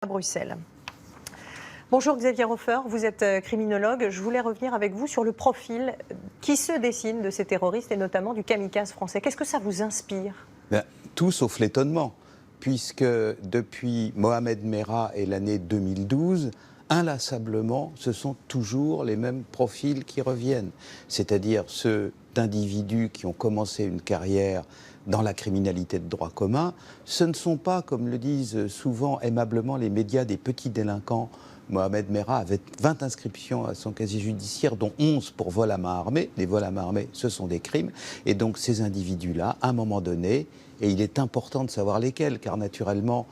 à Bruxelles. Bonjour Xavier Hofer, vous êtes criminologue. Je voulais revenir avec vous sur le profil qui se dessine de ces terroristes et notamment du kamikaze français. Qu'est-ce que ça vous inspire ? Tout sauf l'étonnement, puisque depuis Mohamed Merah et l'année 2012, inlassablement, ce sont toujours les mêmes profils qui reviennent. C'est-à-dire ceux d'individus qui ont commencé une carrière dans la criminalité de droit commun. Ce ne sont pas, comme le disent souvent aimablement les médias, des petits délinquants. Mohamed Merah avait 20 inscriptions à son casier judiciaire, dont 11 pour vol à main armée. Les vols à main armée, ce sont des crimes. Et donc ces individus-là, à un moment donné, et il est important de savoir lesquels, car naturellement,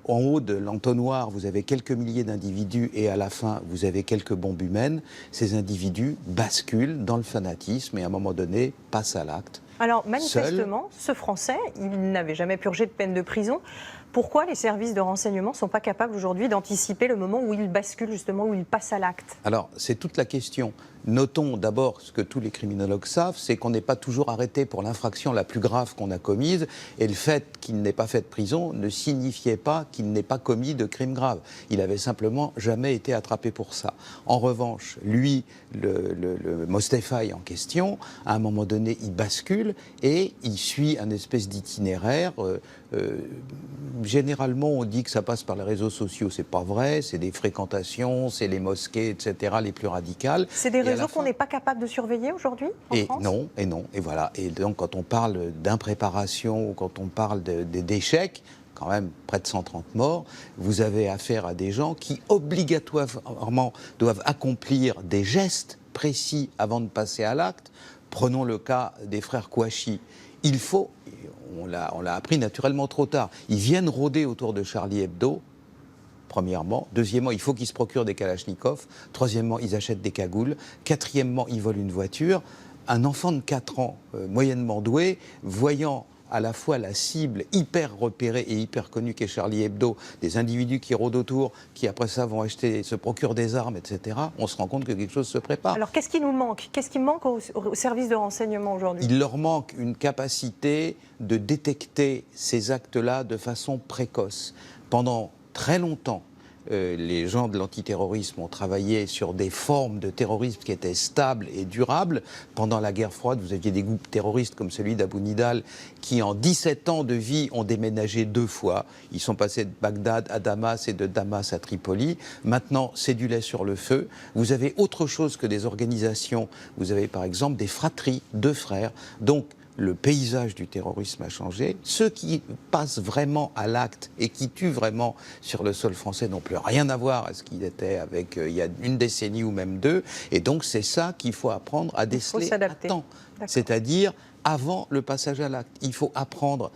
en haut de l'entonnoir, vous avez quelques milliers d'individus et à la fin, vous avez quelques bombes humaines. Ces individus basculent dans le fanatisme et à un moment donné, passent à l'acte. Alors manifestement, ce Français, il n'avait jamais purgé de peine de prison. Pourquoi les services de renseignement ne sont pas capables aujourd'hui d'anticiper le moment où il bascule, justement, où il passe à l'acte ? Alors, c'est toute la question. Notons d'abord ce que tous les criminologues savent, c'est qu'on n'est pas toujours arrêté pour l'infraction la plus grave qu'on a commise, et le fait qu'il n'ait pas fait de prison ne signifiait pas qu'il n'ait pas commis de crime grave. Il avait simplement jamais été attrapé pour ça. En revanche, lui, le Mostefaï en question, à un moment donné, il bascule et il suit un espèce d'itinéraire. Généralement, on dit que ça passe par les réseaux sociaux. C'est pas vrai, c'est des fréquentations, c'est les mosquées, etc., les plus radicales. C'est des réseaux qu'on n'est pas capable de surveiller aujourd'hui en France ? Et voilà. Et donc, quand on parle d'impréparation ou quand on parle d'échecs, quand même près de 130 morts, vous avez affaire à des gens qui obligatoirement doivent accomplir des gestes précis avant de passer à l'acte. Prenons le cas des frères Kouachi. On l'a appris naturellement trop tard, ils viennent rôder autour de Charlie Hebdo, premièrement. Deuxièmement, il faut qu'ils se procurent des kalachnikovs. Troisièmement, ils achètent des cagoules. Quatrièmement, ils volent une voiture. Un enfant de 4 ans, moyennement doué, voyant à la fois la cible hyper repérée et hyper connue qu'est Charlie Hebdo, des individus qui rôdent autour, qui après ça vont se procurent des armes, etc., on se rend compte que quelque chose se prépare. Alors qu'est-ce qui nous manque ? Qu'est-ce qui manque aux services de renseignement aujourd'hui ? Il leur manque une capacité de détecter ces actes-là de façon précoce. Pendant très longtemps, les gens de l'antiterrorisme ont travaillé sur des formes de terrorisme qui étaient stables et durables. Pendant la guerre froide, vous aviez des groupes terroristes comme celui d'Abou Nidal qui, en 17 ans de vie, ont déménagé 2 fois. Ils sont passés de Bagdad à Damas et de Damas à Tripoli. Maintenant, c'est du lait sur le feu. Vous avez autre chose que des organisations. Vous avez par exemple des fratries, 2 frères. Donc, le paysage du terrorisme a changé. Ceux qui passent vraiment à l'acte et qui tuent vraiment sur le sol français n'ont plus rien à voir à ce qu'il était avec il y a une décennie ou même 2. Et donc c'est ça qu'il faut apprendre à déceler à temps. C'est-à-dire avant le passage à l'acte. Il faut apprendre,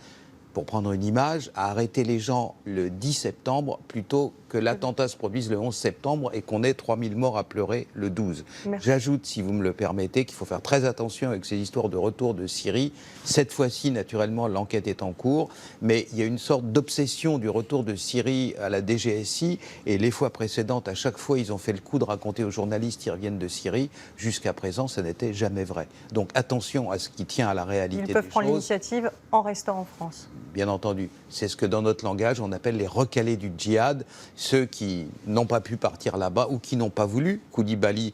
pour prendre une image, à arrêter les gens le 10 septembre plutôt que l'attentat se produise le 11 septembre et qu'on ait 3000 morts à pleurer le 12. J'ajoute, si vous me le permettez, qu'il faut faire très attention avec ces histoires de retour de Syrie. Cette fois-ci, naturellement, l'enquête est en cours, mais il y a une sorte d'obsession du retour de Syrie à la DGSI, et les fois précédentes, à chaque fois, ils ont fait le coup de raconter aux journalistes qui reviennent de Syrie. Jusqu'à présent, ça n'était jamais vrai. Donc attention à ce qui tient à la réalité des choses. Ils peuvent prendre l'initiative en restant en France. Bien entendu. C'est ce que dans notre langage, on appelle les recalés du djihad, ceux qui n'ont pas pu partir là-bas ou qui n'ont pas voulu. Koulibaly,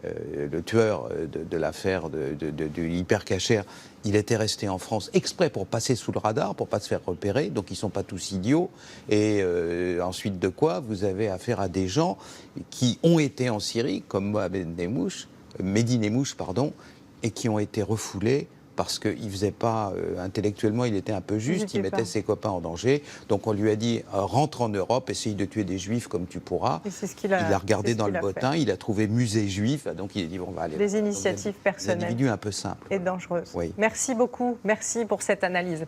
le tueur de l'affaire du hypercacher, il était resté en France exprès pour passer sous le radar, pour ne pas se faire repérer, donc ils ne sont pas tous idiots. Et ensuite de quoi, vous avez affaire à des gens qui ont été en Syrie, comme Mehdi Nemmouche, et qui ont été refoulés parce qu'il ne faisait pas, intellectuellement, il était un peu juste, il mettait ses copains en danger. Donc on lui a dit, rentre en Europe, essaye de tuer des juifs comme tu pourras. Il a regardé dans le bottin, il a trouvé musée juif, donc il a dit, on va aller. Des initiatives personnelles. Des individus un peu simples. Et dangereuses. Oui. Merci beaucoup, merci pour cette analyse.